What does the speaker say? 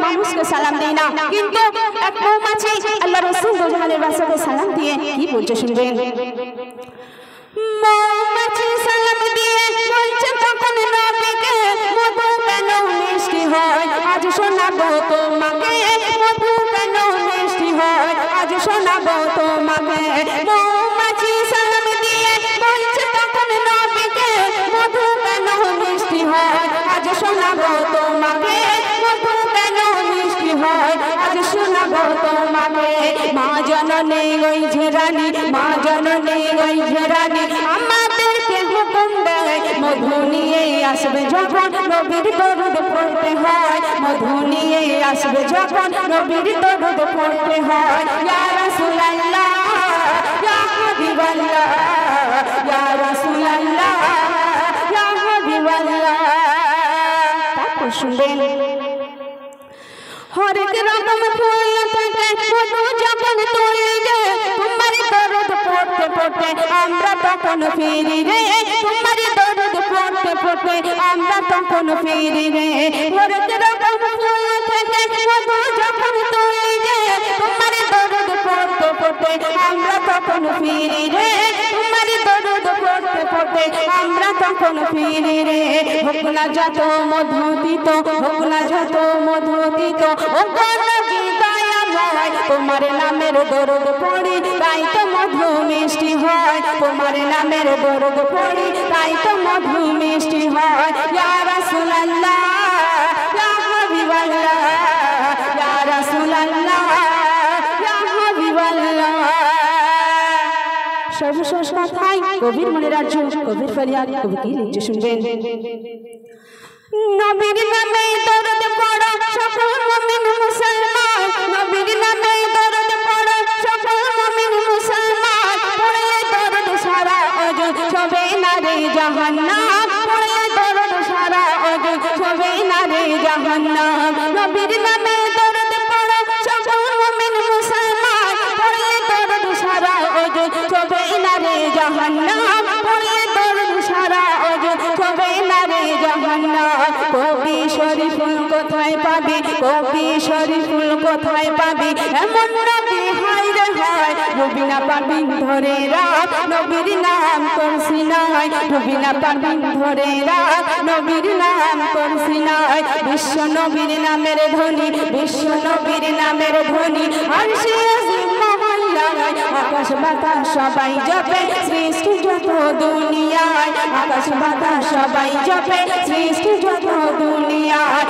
মানুষকে সালাম দেই না, কিন্তু এক মৌমাছি আল্লাহ রাসূল জাহানের বাসাকে সালাম দিয়ে কি বলছে শুনবেন। মৌমাছি সালাম দিয়ে বলছে তখন নবীকে, মধু কেন মিষ্টি হয় আজ শোনাবো তোমাকে, মধু কেন মিষ্টি হয় আজ শোনাবো তোমাকে। মৌমাছি সালাম দিয়ে বলছে তখন নবীকে, মধু কেন মিষ্টি হয় আজ শোনাবো তোমাকে, মধু কেন মিষ্টি হয় আজ শোনাবো তোমাকে। মা জননী ওই ঝেরানি, মা জননী ওই ঝেরানি আমাদেরকে হুকুম দেয়, মধু নিয়ে আসবে যখন নবীর দরুদ পড়তে হয়, মধু নিয়ে আসবে যখন নবীর দরুদ পড়তে হয়। ইয়া রাসূলুল্লাহ ইয়া হাবিবাল্লাহ, ইয়া রাসূলুল্লাহ ইয়া হাবিবাল্লাহ। তারপর শুনবেন হরেক রকম ফুল থেকে মধু যখন তুলে রে, তোমার দরুদ পড়তে পড়তে আমরা তখন ফিরি রে, তোমার দরুদ পড়তে পড়তে আমরা তখন ফিরি রে। হরেক রকম ফুল থেকে মধু যখন তুলে রে, তোমার দরুদ পড়তে পড়তে আমরা তখন ফিরি রে, তোমার দরুদ পড়তে পড়তে আমরা তখন ফিরি রে। হোক না যত মধু দিত, হোক না যত মধু দিত, ও নবী দয়াময় তোমার নামের দরুদ পড়ি তাই তো মধু মিষ্টি হয়, তোমার নামের দরুদ পড়ি তাই তো মধু মিষ্টি হয়। ইয়া রাসূলুল্লাহ ইয়া হাবিবাল্লাহ, ইয়া রাসূলুল্লাহ ইয়া হাবিবাল্লাহ। সর্বশেষ কথায় কবির মনে রাজ্য, কবির ফরিয়াদ, কবি কি লিখছে শুনবেন। নবীর নামে দরুদ পড়ো সকল মুমিন মুসলমান, নবীর নামে দরুদ পড়ো সকল মুমিন মুসলমান, পড়লে দরুদ সারা অজু ছবে না রে জাহান্নাম, পড়লে দরুদ সারা অজু ছবে না রে জাহান্নাম। নবীর নামে দরুদ পড়ো সকল মুমিন মুসলমান, পড়লে দরুদ সারা অজু ছবে না রে জাহান্নাম, পড়লে দরুদ সারা অজু ছবে না রে জাহান্নাম। কবি শরীফুল কোথায় পাবি, কবি শরীফুল কোথায় পাবি, এমন নবী হায় রে হায় নবী না পাবি ধরে রাখ, নবীর নাম তোর সিনায়, নবী না পাবি ধরে রাখ, নবীর নাম তোর সিনায়। বিশ্ব নবীর নামের ধ্বনি, বিশ্ব নবীর নামের ধ্বনি আরশে আজিম মহল্লায়, আকাশ বাতাস সবাই জপে সৃষ্টি যত দুনিয়ায়, আকাশ বাতাস সবাই জপে সৃষ্টি যত দুনিয়ায়।